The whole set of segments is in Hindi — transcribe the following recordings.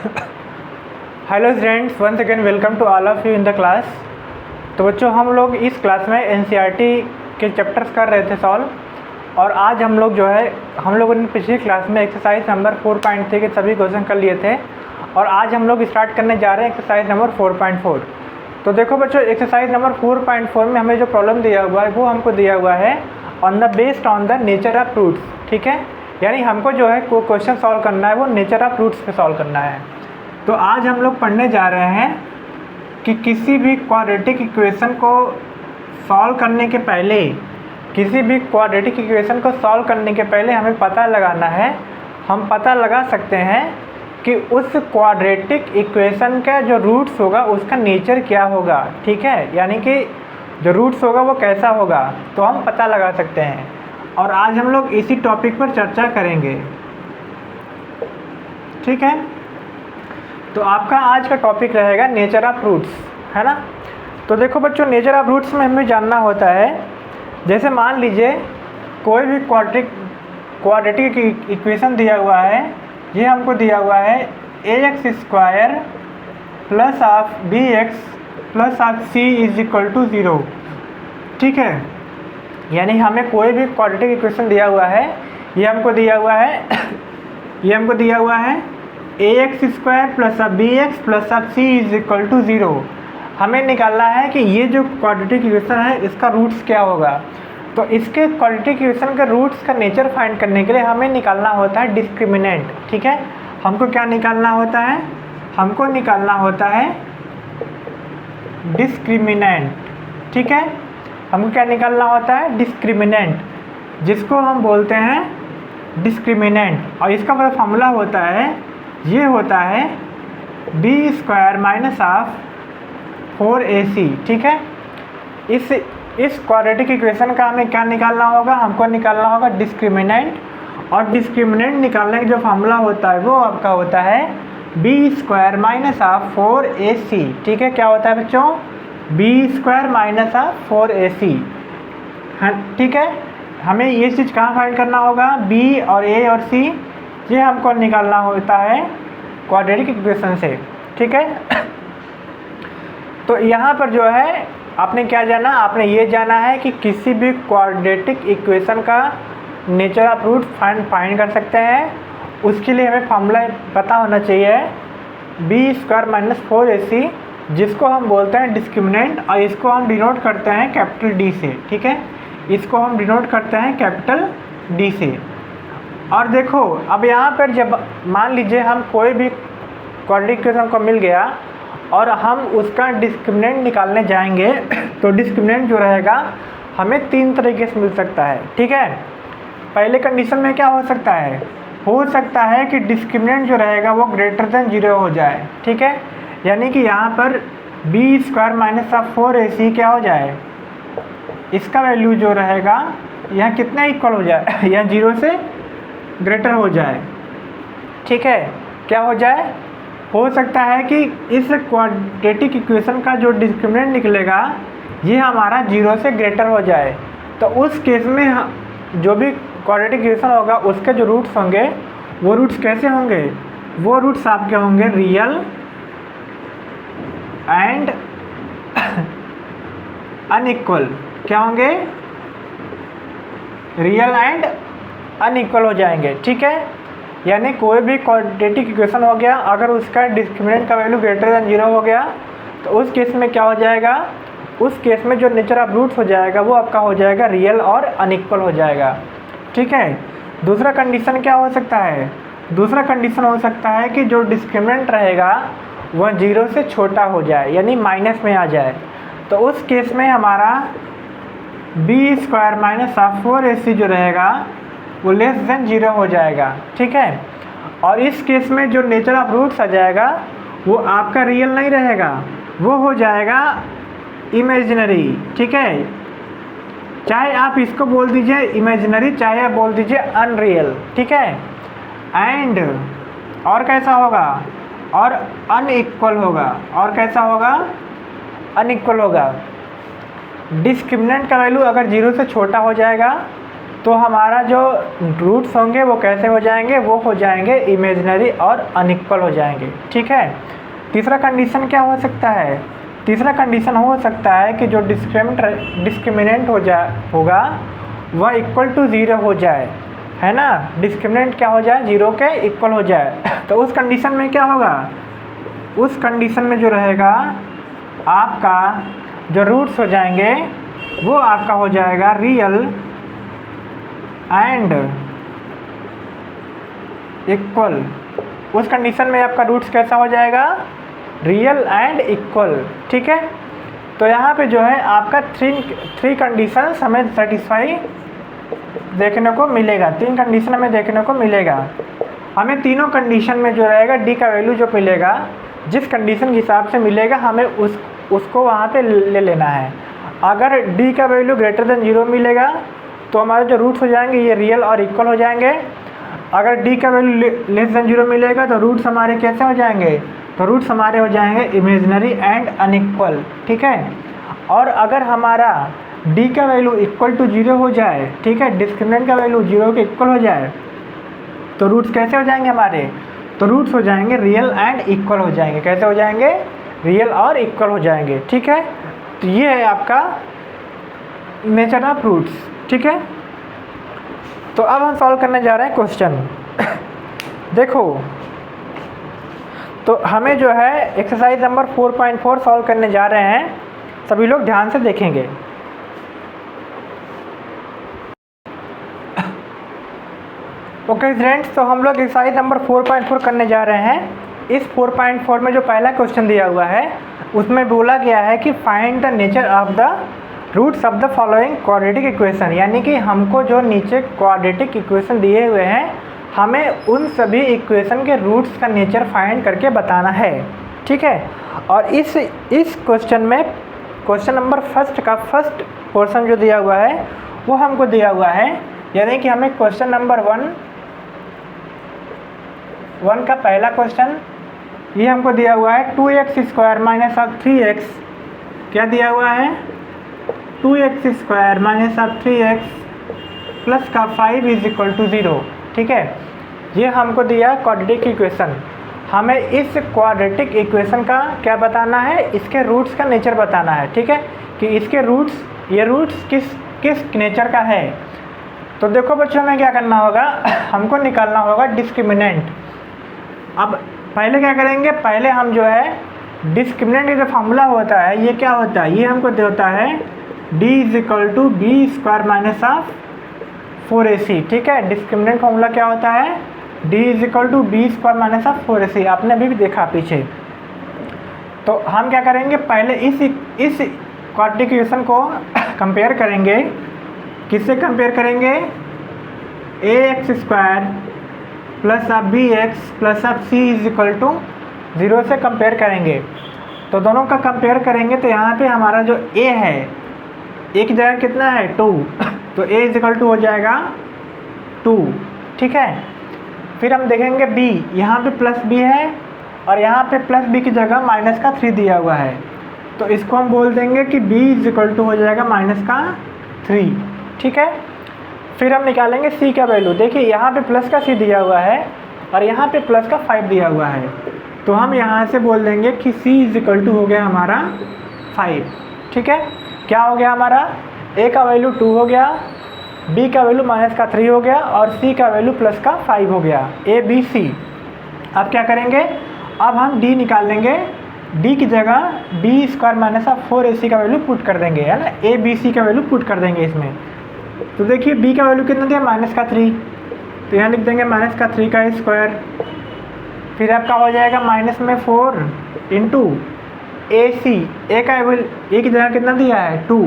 Hello students, once again welcome to all of you in the class. तो बच्चों, हम लोग इस क्लास में एनसीईआरटी के चैप्टर्स कर रहे थे सॉल्व, और आज हम लोगों ने पिछली क्लास में एक्सरसाइज नंबर 4.3 के सभी क्वेश्चन कर लिए थे, और आज हम लोग स्टार्ट करने जा रहे हैं एक्सरसाइज नंबर 4.4। तो देखो बच्चों, एक्सरसाइज नंबर 4.4 में हमें जो प्रॉब्लम दिया हुआ है वो हमको दिया हुआ है based on the nature of fruits. ठीक है, यानी हमको जो है को क्वेश्चन सॉल्व करना है वो नेचर ऑफ फ्रूट्स पे सॉल्व करना है। तो आज हम लोग पढ़ने जा रहे हैं कि किसी भी क्वाड्रेटिक इक्वेशन को सॉल्व करने के पहले हमें पता लगाना है, हम पता लगा सकते हैं कि उस क्वाड्रेटिक इक्वेशन का जो रूट्स होगा उसका नेचर क्या होगा। ठीक है, यानी कि जो रूट्स होगा वो कैसा होगा, तो हम पता लगा सकते हैं। और आज हम लोग इसी टॉपिक पर चर्चा करेंगे। ठीक है, तो आपका आज का टॉपिक रहेगा नेचर ऑफ रूट्स, है ना। तो देखो बच्चों, नेचर ऑफ रूट्स में हमें जानना होता है, जैसे मान लीजिए कोई भी क्वाड्रेटिक इक्वेशन दिया हुआ है। ये हमको दिया हुआ है ax square plus of bx plus of c is equal to 0। ठीक है, यानी हमें कोई भी क्वाड्रेटिक इक्वेशन दिया हुआ है, ये हमको दिया हुआ है ax square plus of bx plus of c is equal to 0। हमें निकालना है कि ये जो क्वाड्रेटिक इक्वेशन है इसका रूट्स क्या होगा। तो इसके क्वाड्रेटिक इक्वेशन के रूट्स का नेचर फाइंड करने के लिए हमें निकालना होता है डिस्क्रिमिनेंट। ठीक है, हमको क्या निकालना होता है, हमको निकालना होता है डिस्क्रिमिनेंट। ठीक है, हमको क्या निकालना होता है, डिस्क्रिमिनेंट, जिसको हम बोलते हैं डिस्क्रिमिनेंट। और इसका जो फॉर्मूला होता है ये होता है B square minus of 4ac। ठीक है, इस क्वाड्रेटिक इक्वेशन का हमें क्या निकालना होगा, हमको निकालना होगा डिस्क्रिमिनेंट। और डिस्क्रिमिनेंट निकालने का जो फॉर्मूला होता है वो आपका होता है B square minus of 4ac। ठीक है, क्या होता है बच्चों, B square minus of 4ac। ठीक है, हमें ये चीज़ कहाँ फाइंड करना होगा, बी और ए और सी, ये हमको निकालना होता है क्वाड्रेटिक इक्वेशन से। ठीक है, तो यहाँ पर जो है आपने क्या जाना, आपने ये जाना है कि किसी भी क्वाड्रेटिक इक्वेशन का नेचर ऑफ रूट फाइंड कर सकते हैं। उसके लिए हमें फॉर्मूला पता होना चाहिए बी स्क्वायर माइनस 4ac, जिसको हम बोलते हैं डिस्क्रिमिनेंट, और इसको हम डिनोट करते हैं कैपिटल डी से। ठीक है, इसको हम डिनोट करते हैं कैपिटल डी से। और देखो, अब यहाँ पर जब मान लीजिए हम कोई भी क्वाड्रेटिक इक्वेशन को मिल गया और हम उसका डिस्क्रिमिनेंट निकालने जाएंगे, तो डिस्क्रिमिनेंट जो रहेगा हमें 3 तरीके से मिल सकता है। ठीक है, पहले कंडीशन में क्या हो सकता है कि डिस्क्रिमिनेंट जो रहेगा वो ग्रेटर देन 0 हो जाए। ठीक है, यानी कि यहाँ पर B square minus of 4ac क्या हो जाए, इसका वैल्यू जो रहेगा यहाँ कितना इक्वल हो जाए, यहाँ 0 से ग्रेटर हो जाए। ठीक है, क्या हो जाए, हो सकता है कि इस क्वाड्रेटिक इक्वेशन का जो डिस्क्रिमिनेंट निकलेगा ये हमारा 0 से ग्रेटर हो जाए। तो उस केस में जो भी क्वाड्रेटिक इक्वेशन होगा उसके जो रूट्स होंगे वो रूट्स कैसे होंगे, वो रूट्स आपके होंगे रियल एंड अनइक्वल। क्या होंगे, रियल एंड अनइक्वल हो जाएंगे। ठीक है, यानी कोई भी क्वाड्रेटिक इक्वेशन हो गया, अगर उसका डिस्क्रिमिनेंट का वैल्यू ग्रेटर देन 0 हो गया तो उस केस में क्या हो जाएगा, उस केस में जो नेचर ऑफ रूट्स हो जाएगा वो आपका हो जाएगा रियल और अनइक्वल हो जाएगा। ठीक है, दूसरा कंडीशन क्या हो सकता है, दूसरा कंडीशन हो सकता है कि जो डिस्क्रिमिनेंट रहेगा वह 0 से छोटा हो जाए, यानी माइनस में आ जाए। तो उस केस में हमारा B square minus of 4ac जो रहेगा वो लेस देन 0 हो जाएगा। ठीक है, और इस केस में जो नेचर ऑफ रूट्स आ जाएगा वो आपका रियल नहीं रहेगा, वो हो जाएगा इमेजिनरी। ठीक है, चाहे आप इसको बोल दीजिए इमेजिनरी, चाहे आप बोल दीजिए अनरियल। ठीक है, एंड और कैसा होगा, और अनइक्वल होगा, और कैसा होगा, अनइक्वल होगा। डिस्क्रिमिनेंट का वैल्यू अगर 0 से छोटा हो जाएगा तो हमारा जो रूट्स होंगे वो कैसे हो जाएंगे, वो हो जाएंगे इमेजिनरी और अनइक्वल हो जाएंगे। ठीक है। तीसरा कंडीशन क्या हो सकता है, तीसरा कंडीशन हो सकता है कि जो डिस्क्रिमिनेंट होगा वह इक्वल टू 0 हो जाए, है ना। डिस्क्रिमिनेंट क्या हो जाए, 0 के इक्वल हो जाए। तो उस कंडीशन में क्या होगा, उस कंडीशन में जो रहेगा आपका जो रूट्स हो जाएंगे वो आपका हो जाएगा रियल एंड इक्वल। उस कंडीशन में आपका रूट्स कैसा हो जाएगा, रियल एंड इक्वल। ठीक है। तो यहाँ पे जो है आपका थ्री कंडीशन हमें सेटिस्फाई देखने को मिलेगा, 3 कंडीशन हमें देखने को मिलेगा। हमें तीनों कंडीशन में जो रहेगा डी का वैल्यू जो मिलेगा, जिस कंडीशन के हिसाब से मिलेगा हमें उसको वहाँ पे ले लेना है। अगर डी का वैल्यू ग्रेटर देन 0 मिलेगा तो हमारे जो रूट्स हो जाएंगे ये रियल और इक्वल हो जाएंगे। अगर डी का वैल्यू लेस देन 0 मिलेगा तो रूट्स हमारे कैसे हो जाएंगे, तो रूट्स हमारे हो जाएंगे इमेजिनरी एंड अनइक्वल। ठीक है। और अगर हमारा डी का वैल्यू इक्वल टू 0 हो जाए, ठीक है, डिस्क्रिमिनेंट का वैल्यू 0 के इक्वल हो जाए, तो रूट्स कैसे हो जाएंगे हमारे, तो रूट्स हो जाएंगे रियल एंड इक्वल हो जाएंगे। कैसे हो जाएंगे, रियल और इक्वल हो जाएंगे। ठीक है। तो ये है आपका नेचर ऑफ रूट्स। ठीक है। तो अब हम सॉल्व करने जा रहे हैं क्वेश्चन। देखो, तो हमें जो है एक्सरसाइज नंबर 4.4 सॉल्व करने जा रहे हैं, सभी लोग ध्यान से देखेंगे। ओके फ्रेंड्स, तो हम लोग एक्सरसाइज नंबर 4.4 करने जा रहे हैं। इस 4.4 में जो पहला क्वेश्चन दिया हुआ है उसमें बोला गया है कि find the nature of the roots of the following quadratic equation, यानी कि हमको जो नीचे क्वाड्रेटिक इक्वेशन दिए हुए हैं हमें उन सभी इक्वेशन के रूट्स का नेचर फाइंड करके बताना है। ठीक है। और इस क्वेश्चन में क्वेश्चन नंबर फर्स्ट का फर्स्ट पोर्शन जो दिया हुआ है वो हमको दिया हुआ है, यानी कि हमें क्वेश्चन नंबर 1 का पहला क्वेश्चन ये हमको दिया हुआ है 2x² माइनस ऑफ 3x। क्या दिया हुआ है, 2x² minus of 3x plus का 5 इज इक्वल टू 0। ठीक है। ये हमको दिया क्वाड्रेटिक इक्वेशन। हमें इस क्वाड्रेटिक इक्वेशन का क्या बताना है, इसके रूट्स का नेचर बताना है। ठीक है, कि इसके रूट्स, ये रूट्स किस नेचर का है। तो देखो बच्चों, में क्या करना होगा, हमको निकालना होगा डिस्क्रिमिनेंट। अब पहले क्या करेंगे, पहले हम जो है डिस्क्रिमिनेंट का जो फार्मूला होता है ये क्या होता है, ये हमको होता है d is equal to b square minus of 4ac। ठीक है। डिस्क्रिमिनेंट फार्मूला क्या होता है, d is equal to b square minus of 4ac। आपने अभी भी देखा पीछे। तो हम क्या करेंगे, पहले इस क्वाड्रेटिक इक्वेशन को कंपेयर करेंगे। किससे कंपेयर करेंगे, ax² plus of bx plus of c is equal to 0 से कंपेयर करेंगे। तो दोनों का कंपेयर करेंगे तो यहाँ पे हमारा जो a है, a की जगह कितना है 2, तो a इज इक्वल टू हो जाएगा 2। ठीक है। फिर हम देखेंगे b, यहाँ पे प्लस b है और यहाँ पे प्लस b की जगह माइनस का 3 दिया हुआ है, तो इसको हम बोल देंगे कि b इज इक्वल टू हो जाएगा माइनस का 3। ठीक है। फिर हम निकालेंगे c का वैल्यू। देखिए यहाँ पे प्लस का c दिया हुआ है और यहाँ पे प्लस का 5 दिया हुआ है, तो हम यहाँ से बोल देंगे कि c इज इक्वल टू हो गया हमारा 5। ठीक है। क्या हो गया हमारा, a का वैल्यू 2 हो गया, b का वैल्यू माइनस का 3 हो गया और c का वैल्यू प्लस का 5 हो गया, a b c। अब क्या करेंगे, अब हम d निकाल लेंगे। d की जगह b² माइनस ऑफ 4ac का वैल्यू पुट कर देंगे, है ना, a b c का वैल्यू पुट कर देंगे इसमें। तो देखिए b का वैल्यू कितना दिया, माइनस का 3, तो यहाँ लिख देंगे माइनस का 3 का स्क्वायर। फिर आपका हो जाएगा माइनस में 4 इंटू ac, a का वैल्यू a की जगह कितना दिया है 2,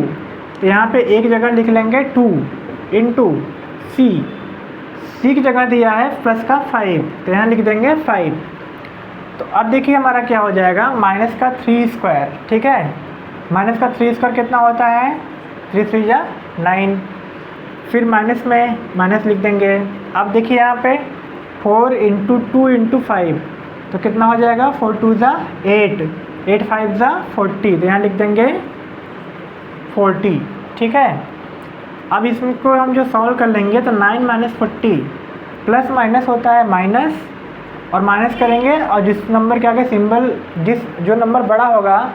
तो यहाँ पे a की जगह लिख लेंगे 2 इंटू c की जगह दिया है प्लस का 5, तो यहाँ लिख देंगे 5। तो अब देखिए हमारा क्या हो जाएगा, माइनस का 3 स्क्वायर। ठीक है। माइनस का 3 स्क्वायर कितना होता है, 3 3 जा 9। फिर माइनस में माइनस लिख देंगे। अब देखिए यहाँ पे 4 इंटू 2 इंटू 5, तो कितना हो जाएगा, 4 2 जा 8, 8 5 जा 40, तो यहाँ लिख देंगे 40। ठीक है। अब इसको हम जो सॉल्व कर लेंगे तो 9 माइनस 40 प्लस माइनस होता है माइनस, और माइनस करेंगे और जिस नंबर के आगे सिंबल जो नंबर बड़ा होगा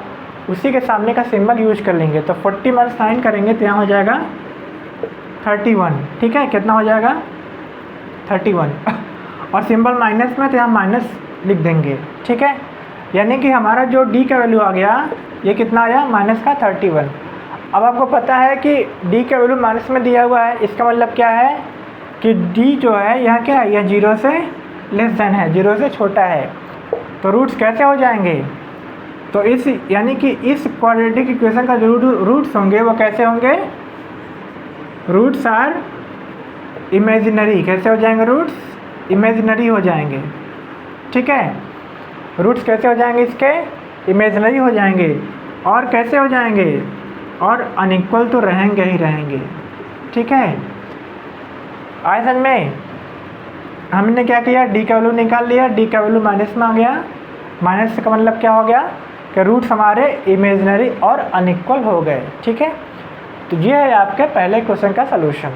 उसी के सामने का सिंबल यूज कर लेंगे। तो 40 माइनस 9 करेंगे तो यहाँ हो जाएगा 31। ठीक है, कितना हो जाएगा 31 और सिंबल माइनस में तो यहाँ माइनस लिख देंगे। ठीक है, यानी कि हमारा जो डी का वैल्यू आ गया ये कितना आया माइनस का 31। अब आपको पता है कि डी का वैल्यू माइनस में दिया हुआ है, इसका मतलब क्या है कि डी जो है यहाँ क्या है, यह 0 से लेस देन है, 0 से छोटा है। तो रूट्स कैसे हो जाएंगे, तो इस यानी कि इस क्वाड्रेटिक इक्वेशन का जो रूट्स होंगे वो कैसे होंगे, रूट्स आर इमेजिनरी। कैसे हो जाएंगे रूट्स, इमेजिनरी हो जाएंगे। ठीक है, रूट्स कैसे हो जाएंगे इसके, इमेजिनरी हो जाएंगे। और कैसे हो जाएंगे, और अनइक्वल तो रहेंगे ही रहेंगे। ठीक है, आए समझ में। हमने क्या किया, डी का वैल्यू निकाल लिया, डी का वैल्यू माइनस में आ गया। माइनस का मतलब क्या हो गया कि रूट्स हमारे इमेजिनरी और अनइक्वल हो गए। ठीक है, तो ये है आपके पहले क्वेश्चन का सलूशन।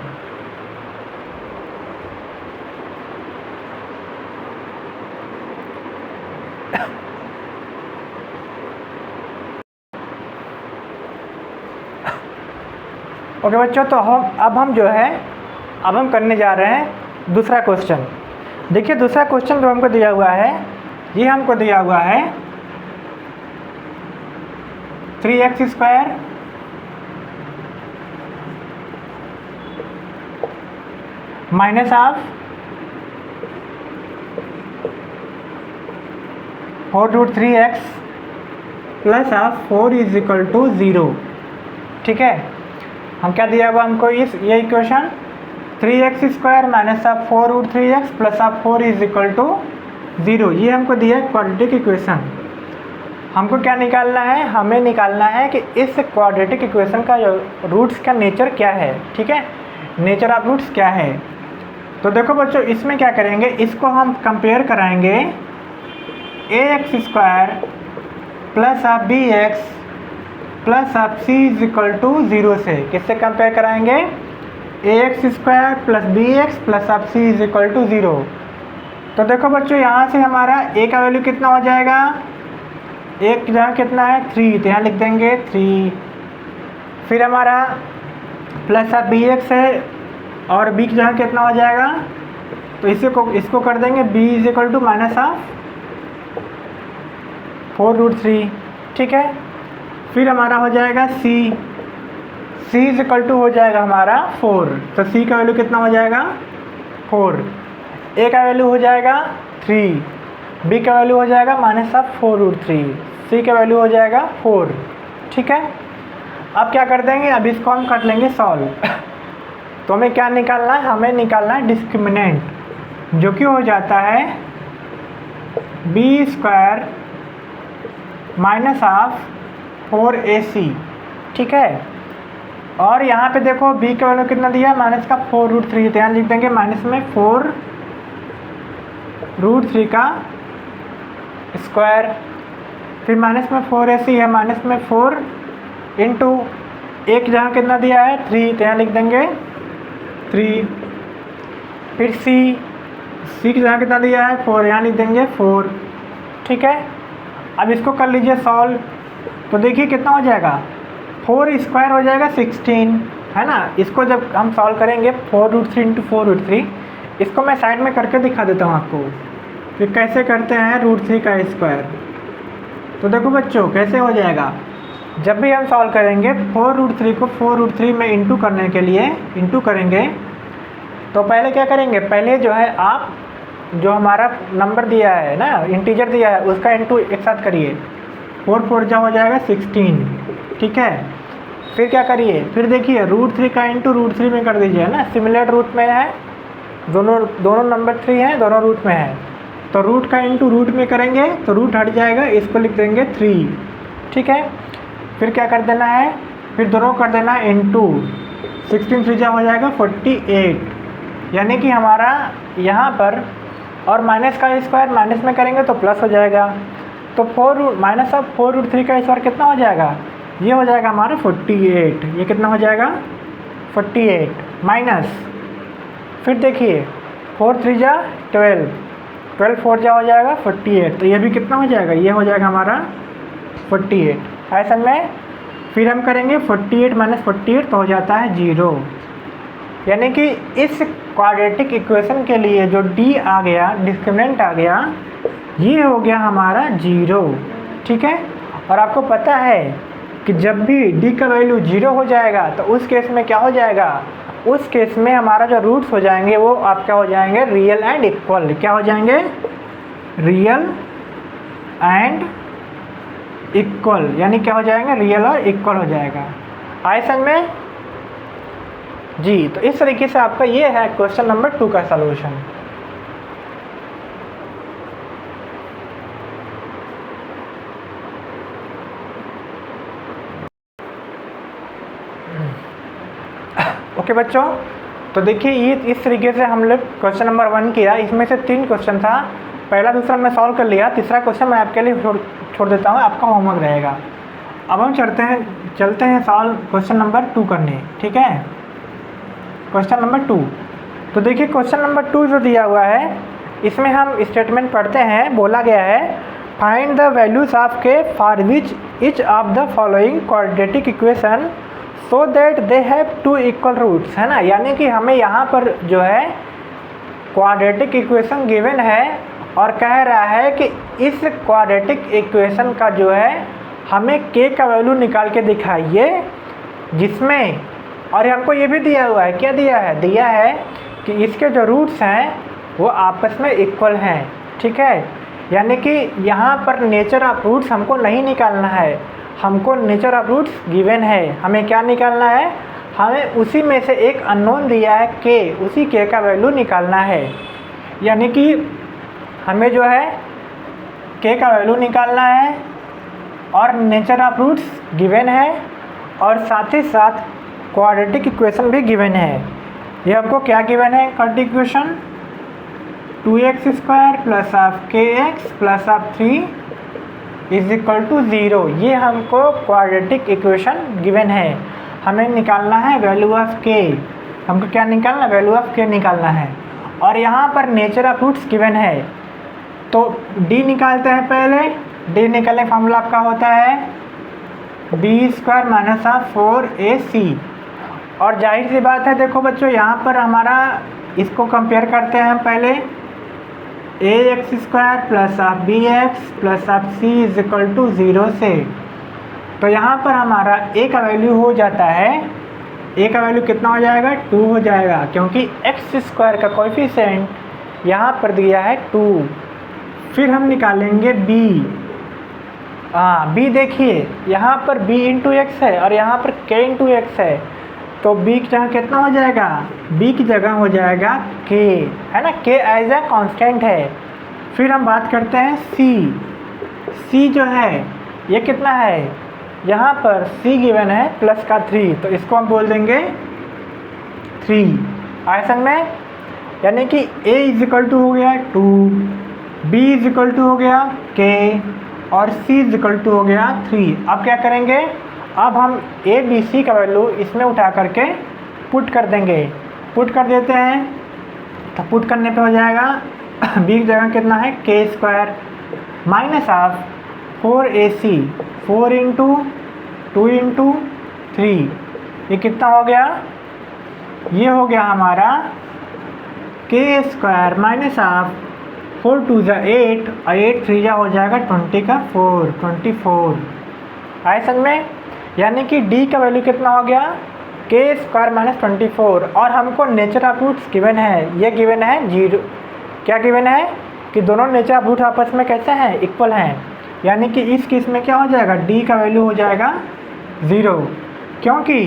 ओके बच्चों, तो हम जो है अब हम करने जा रहे हैं दूसरा क्वेश्चन। देखिए दूसरा क्वेश्चन जो हमको दिया हुआ है, ये हमको दिया हुआ है 3x² minus of 4√3x plus of 4 is equal to 0। ठीक है, हम क्या दिया हुआ हमको ये equation 3x² minus of 4√3x plus of 4 is equal to 0, ये हमको दिया है क्वाड्रेटिक इक्वेशन। हमको क्या निकालना है, हमें निकालना है कि इस क्वाड्रेटिक इक्वेशन का रूट्स का नेचर क्या है। ठीक है, नेचर ऑफ रूट्स क्या है। तो देखो बच्चों, इसमें क्या करेंगे, इसको हम कंपेयर कराएंगे ax² plus of bx plus of c is equal to 0 से। किससे कंपेयर कराएंगे, ax² plus bx plus of c is equal to 0। तो देखो बच्चों, यहाँ से हमारा a का वैल्यू कितना हो जाएगा, एक जहाँ कितना है 3, तो यहाँ लिख देंगे 3। फिर हमारा प्लस ऑफ bx है और b की जहाँ कितना हो जाएगा, तो इसको कर देंगे b is equal to minus of 4√3। ठीक है, फिर हमारा हो जाएगा c इज इक्वल टू हो जाएगा हमारा 4, तो c का वैल्यू कितना हो जाएगा 4, a का वैल्यू हो जाएगा 3, b का वैल्यू हो जाएगा माइनस ऑफ 4√3, c का वैल्यू हो जाएगा 4। ठीक है, अब क्या कर देंगे, अब इसको हम कर लेंगे सॉल्व। तो हमें क्या निकालना है, हमें निकालना है डिस्क्रिमिनेंट, जो कि हो जाता है b² माइनस ऑफ 4ac। ठीक है, और यहाँ पे देखो b का वैल्यू कितना दिया है, माइनस का 4√3, तो यहाँ लिख देंगे माइनस में 4√3 का स्क्वायर, फिर माइनस में 4ac है, माइनस में 4 इंटू एक जहाँ कितना दिया है 3, तो यहाँ लिख देंगे 3। फिर c की जहाँ कितना दिया है 4, यहाँ लिख देंगे 4। ठीक है, अब इसको कर लीजिए सॉल्व। तो देखिए कितना हो जाएगा, 4² हो जाएगा 16, है ना। इसको जब हम सॉल्व करेंगे 4√3 इंटू 4√3, इसको मैं साइड में करके दिखा देता हूँ आपको कि कैसे करते हैं √3 का स्क्वायर। तो देखो बच्चों कैसे हो जाएगा, जब भी हम सॉल्व करेंगे 4√3 को 4√3 में इंटू करने के लिए इंटू करेंगे, तो पहले क्या करेंगे, पहले जो है आप जो हमारा नंबर दिया है ना, इंटीजर दिया है, उसका इंटू एक साथ करिए, 4 जा हो जाएगा 16। ठीक है, फिर क्या करिए, फिर देखिए √3 का इंटू √3 में कर दीजिए ना, सिमिलर रूट में है, दोनों नंबर 3 हैं, दोनों रूट में है, तो रूट का इंटू रूट में करेंगे तो रूट हट जाएगा, इसको लिख देंगे 3। ठीक है, फिर क्या कर देना है, फिर दोनों कर देना है इंटू, 16 जा हो जाएगा 48, यानी कि हमारा यहाँ पर, और माइनस का स्क्वायर माइनस में करेंगे तो प्लस हो जाएगा, तो माइनस ऑफ 4√3 का स्क्वायर कितना हो जाएगा, ये हो जाएगा हमारा 48। ये कितना हो जाएगा 48 माइनस, फिर देखिए 4 3 जा 12, 12 4 जा हो जाएगा 48, तो ये भी कितना हो जाएगा, ये हो जाएगा हमारा 48। ऐसा में फिर हम करेंगे 48 माइनस 48 तो हो जाता है 0, यानी कि इस क्वाड्रेटिक इक्वेशन के लिए जो डी आ गया, डिस्क्रिमिनेंट आ गया, ये हो गया हमारा 0। ठीक है, और आपको पता है कि जब भी डी का वैल्यू 0 हो जाएगा तो उस केस में क्या हो जाएगा, उस केस में हमारा जो रूट्स हो जाएंगे वो आप क्या हो जाएंगे, रियल एंड इक्वल। क्या हो जाएंगे, रियल एंड इक्वल, यानी क्या हो जाएंगे, रियल और इक्वल हो जाएगा। आए समझ में जी। तो इस तरीके से आपका ये है क्वेश्चन नंबर 2 का सलूशन। ओके बच्चों, तो देखिए ये इस तरीके से हम लोग क्वेश्चन नंबर 1 किया। इसमें से 3 क्वेश्चन था, पहला दूसरा मैं सॉल्व कर लिया, तीसरा क्वेश्चन मैं आपके लिए छोड़ देता हूँ, आपका होमवर्क रहेगा। अब हम चलते हैं सॉल्व क्वेश्चन नंबर 2 करने। ठीक है, क्वेश्चन नंबर 2। तो देखिए क्वेश्चन नंबर 2 जो दिया हुआ है, इसमें हम स्टेटमेंट पढ़ते हैं। बोला गया है find the values of k for which each of the following quadratic equation so that they have 2 equal roots, है ना। यानी कि हमें यहाँ पर जो है क्वाड्रेटिक इक्वेशन गिवन है और कह रहा है कि इस क्वाड्रेटिक इक्वेशन का जो है हमें के का वैल्यू निकाल के दिखाइए जिसमें, और हमको ये भी दिया हुआ है, क्या दिया है, दिया है कि इसके जो रूट्स हैं वो आपस में इक्वल हैं। ठीक है, यानी कि यहाँ पर नेचर ऑफ रूट्स हमको नहीं निकालना है, हमको नेचर ऑफ रूट्स गिवन है। हमें क्या निकालना है, हमें उसी में से एक अननोन दिया है के, उसी के का वैल्यू निकालना है। यानी कि हमें जो है के का वैल्यू निकालना है और नेचर ऑफ रूट्स गिवन है और साथ ही साथ क्वाड्रेटिक इक्वेशन भी गिवन है। ये हमको क्या गिवन है, quadratic equation 2x² plus of kx plus of 3 is equal to 0। ये हमको क्वाड्रेटिक इक्वेशन गिवन है। हमें निकालना है वैल्यू ऑफ k, हमको क्या निकालना, वैल्यू ऑफ k निकालना है। और यहाँ पर नेचर ऑफ रूट्स गिवन है, तो d निकालते हैं पहले। d निकालने का फॉर्मूला आपका होता है b² माइनस ऑफ 4ac। और जाहिर सी बात है, देखो बच्चों यहाँ पर हमारा इसको कंपेयर करते हैं हम पहले, ax² plus of bx plus of c is equal to 0 से। तो यहाँ पर हमारा a का वैल्यू हो जाता है, a का वैल्यू कितना हो जाएगा, 2 हो जाएगा, क्योंकि x² का कोएफिशिएंट यहाँ पर दिया है 2। फिर हम निकालेंगे b। b देखिए यहाँ पर b इंटू एक्स है और यहाँ पर k इंटू एक्स है, तो b की जगह कितना हो जाएगा, b की जगह हो जाएगा k, है ना, k एज ए कांस्टेंट है। फिर हम बात करते हैं c जो है ये कितना है, यहाँ पर c गिवन है प्लस का 3, तो इसको हम बोल देंगे 3। आसन में यानी कि a इज इक्वल टू हो गया 2, b इज इक्वल टू हो गया k और c इज इक्वल टू हो गया 3। अब क्या करेंगे, अब हम a b c का वैल्यू इसमें उठा करके पुट कर देंगे, पुट कर देते हैं। तो पुट करने पे हो जाएगा b की जगह कितना है, k² minus of 4ac, 4 into 2 into 3, ये कितना हो गया, ये हो गया हमारा k² माइनस ऑफ 4 2 जा 8 और 8 3 जा हो जाएगा 20 का 4, 24। आए समझ में, यानी कि d का वैल्यू कितना हो गया, k² माइनस 24। और हमको नेचर ऑफ रूट्स गिवन है, ये गिवन है 0। क्या गिवन है कि दोनों नेचर ऑफ रूट आपस में कैसे हैं, इक्वल हैं। यानी कि इस केस में क्या हो जाएगा, d का वैल्यू हो जाएगा 0, क्योंकि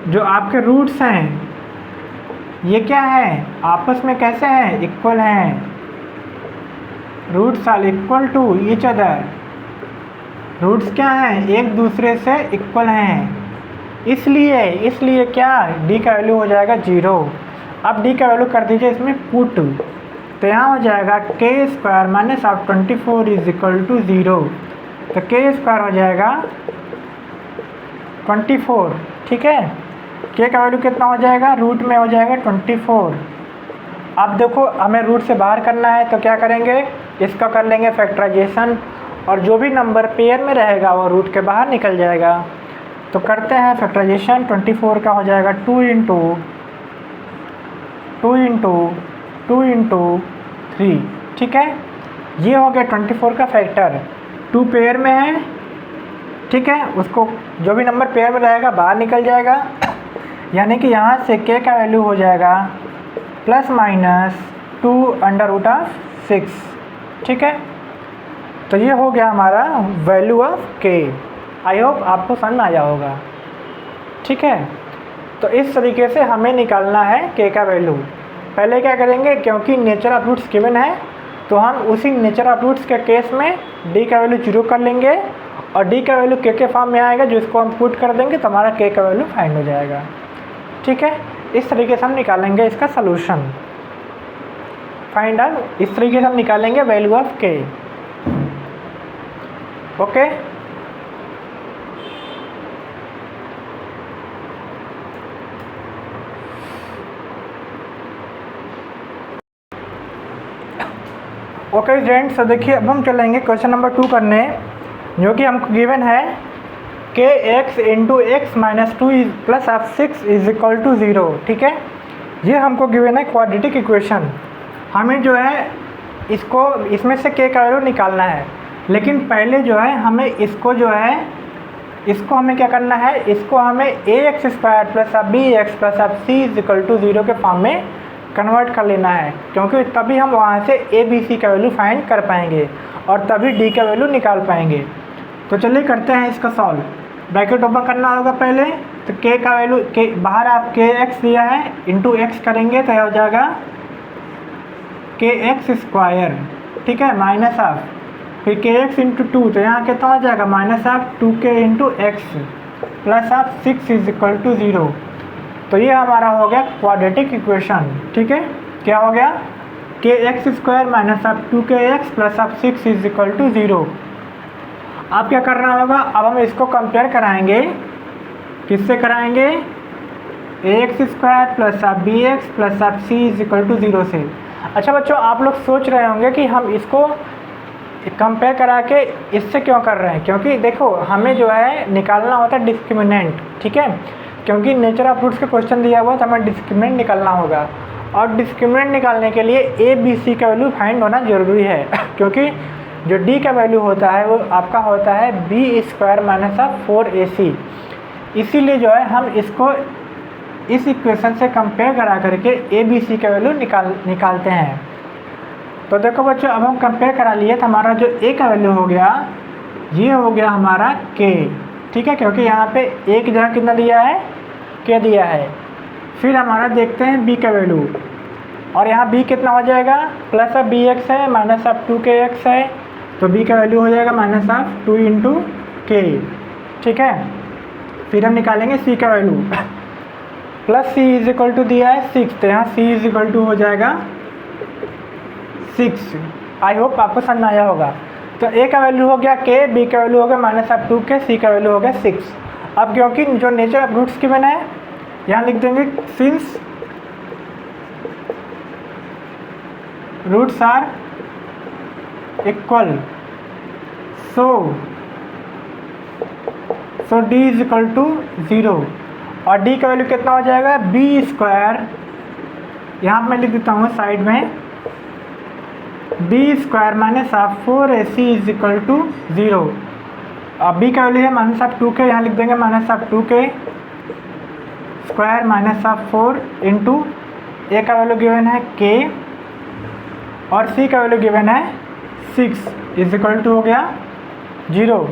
जो आपके रूट्स हैं ये क्या है, आपस में कैसे हैं, इक्वल हैं। Roots are equal to each other, roots क्या हैं, एक दूसरे से इक्वल हैं। इसलिए क्या d का वैल्यू हो जाएगा 0। अब d का वैल्यू कर दीजिए इसमें पुट, तो यहाँ हो जाएगा k² minus of 24 is equal to 0। तो k² हो जाएगा 24, ठीक है। के का वैल्यू कितना हो जाएगा, रूट में हो जाएगा 24। अब देखो हमें रूट से बाहर करना है तो क्या करेंगे, इसका कर लेंगे फैक्टराइजेशन और जो भी नंबर पेयर में रहेगा वो रूट के बाहर निकल जाएगा। तो करते हैं फैक्टराइजेशन। 24 का हो जाएगा 2 इंटू 3, ठीक है। ये हो गया 24 का फैक्टर। 2 पेयर में है, ठीक है, उसको जो भी नंबर पेयर में रहेगा बाहर निकल जाएगा, यानी कि यहाँ से k का वैल्यू हो जाएगा ±2√6, ठीक है। तो ये हो गया हमारा value of k। I hope आपको समझ आया होगा, ठीक है। तो इस तरीके से हमें निकालना है k का वैल्यू। पहले क्या करेंगे, क्योंकि नेचर ऑफ रूट्स गिवन है तो हम उसी नेचर ऑफ रूट्स के केस में d का वैल्यू 0 कर लेंगे और d का वैल्यू k के फॉर्म में आएगा, जिसको हम पुट कर देंगे तो हमारा k का वैल्यू फाइंड हो जाएगा, ठीक है। इस तरीके से हम निकालेंगे इसका सलूशन। फाइंड आउट, इस तरीके से हम निकालेंगे value of k। Okay, okay friends, तो देखिए अब हम चलेंगे क्वेश्चन नंबर 2 करने, जो कि हमको गिवन है kx into x minus 2 plus of 6 is equal to 0, ठीक है। ये हमको गिवन है क्वाड्रेटिक इक्वेशन। हमें जो है इसको इसमें से k का वैल्यू निकालना है, लेकिन पहले जो है हमें इसको जो है इसको हमें क्या करना है, इसको हमें ax² plus of bx plus of c is equal to 0 के फॉर्म में कन्वर्ट कर लेना है, क्योंकि तभी हम वहाँ से a b c का वैल्यू फाइंड कर पाएंगे और तभी d का वैल्यू निकाल पाएंगे। तो चलिए करते हैं इसका सॉल्व। ब्रैकेट ओपन करना होगा पहले, तो k का वैल्यू बाहर आप kx दिया है इंटू एक्स करेंगे तो यह हो जाएगा kx², ठीक है, माइनस ऑफ फिर kx इंटू 2, तो यहाँ कितना हो जाएगा minus of 2k into x plus of 6 is equal to 0। तो ये हमारा हो गया क्वाड्रेटिक इक्वेशन, ठीक है। क्या हो गया, kx² minus of 2kx plus of 6 is equal to 0। अब क्या करना होगा, अब हम इसको कंपेयर कराएंगे, किससे कराएंगे, ax² plus of bx plus of c is equal to 0 से। अच्छा बच्चों, आप लोग सोच रहे होंगे कि हम इसको कंपेयर करा के इससे क्यों कर रहे हैं, क्योंकि देखो हमें जो है निकालना होता है डिस्क्रिमिनेंट, ठीक है। क्योंकि नेचर ऑफ रूट्स का क्वेश्चन दिया हुआ तो हमें डिस्क्रिमिनेंट निकालना होगा, और डिस्क्रिमिनेंट निकालने के लिए a b c का वैल्यू फाइंड होना ज़रूरी है क्योंकि जो d का वैल्यू होता है वो आपका होता है b² माइनस ऑफ 4ac। इसीलिए जो है हम इसको इस इक्वेशन से कंपेयर करा करके a b c का वैल्यू निकालते हैं। तो देखो बच्चों, अब हम कंपेयर करा लिए तो हमारा जो a का वैल्यू हो गया, ये हो गया हमारा k, ठीक है, क्योंकि यहाँ पे a की जगह कितना दिया है, k दिया है। फिर हमारा देखते हैं b का वैल्यू, और यहाँ b कितना हो जाएगा, प्लस ऑफ bx है माइनस ऑफ 2kx है, तो b का वैल्यू हो जाएगा माइनस ऑफ 2 इंटू k, ठीक है। फिर हम निकालेंगे c का value, plus c is equal to दिया है 6, तो यहाँ c इज इक्वल टू हो जाएगा 6। आई होप आपको समझ में आया होगा। तो a का वैल्यू हो गया k, b का वैल्यू हो गया माइनस ऑफ 2k, c का वैल्यू हो गया 6। अब क्योंकि जो नेचर ऑफ रूट्स की बना है, यहाँ लिख देंगे since roots are equal so d is equal to 0, और d का वैल्यू कितना हो जाएगा, b², यहाँ मैं लिख देता हूँ साइड में, b² minus of 4ac is equal to 0। अब b का वैल्यू है माइनस ऑफ 2k, यहाँ लिख देंगे minus of 2k² minus of 4 into a का वैल्यू गिवन है k और c का वैल्यू गिवन है 6 इज इक्वल टू हो गया 0।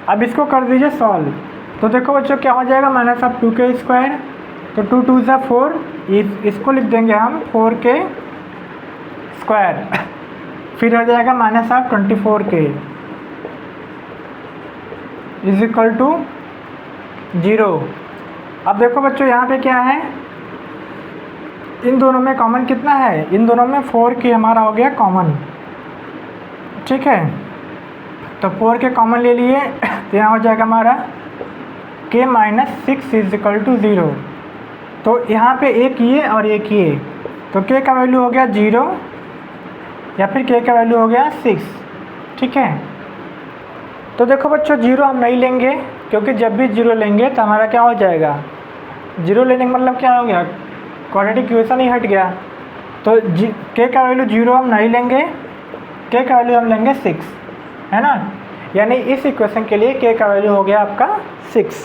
अब इसको कर दीजिए सॉल्व। तो देखो बच्चों क्या हो जाएगा, माइनस ऑफ 2k², तो 2 2 ज़ा 4, इसको लिख देंगे हम 4k², फिर हो जाएगा minus of 24k is equal to 0। अब देखो बच्चों यहाँ पे क्या है, इन दोनों में कॉमन कितना है, इन दोनों में 4k हमारा हो गया कॉमन, ठीक है। तो 4k कॉमन ले लिए, तो यहाँ हो जाएगा हमारा k minus 6 is equal to 0। तो यहाँ पे एक ये और एक ये, तो k का वैल्यू हो गया 0 या फिर k का वैल्यू हो गया 6। ठीक है, तो देखो बच्चों 0 हम नहीं लेंगे, क्योंकि जब भी 0 लेंगे तो हमारा क्या हो जाएगा, 0 लेने का मतलब क्या हो गया, क्वाड्रेटिक इक्वेशन ही हट गया। तो k का वैल्यू 0 हम नहीं लेंगे, k का वैल्यू हम लेंगे 6, है ना। यानी इस इक्वेशन के लिए k का वैल्यू हो गया आपका 6।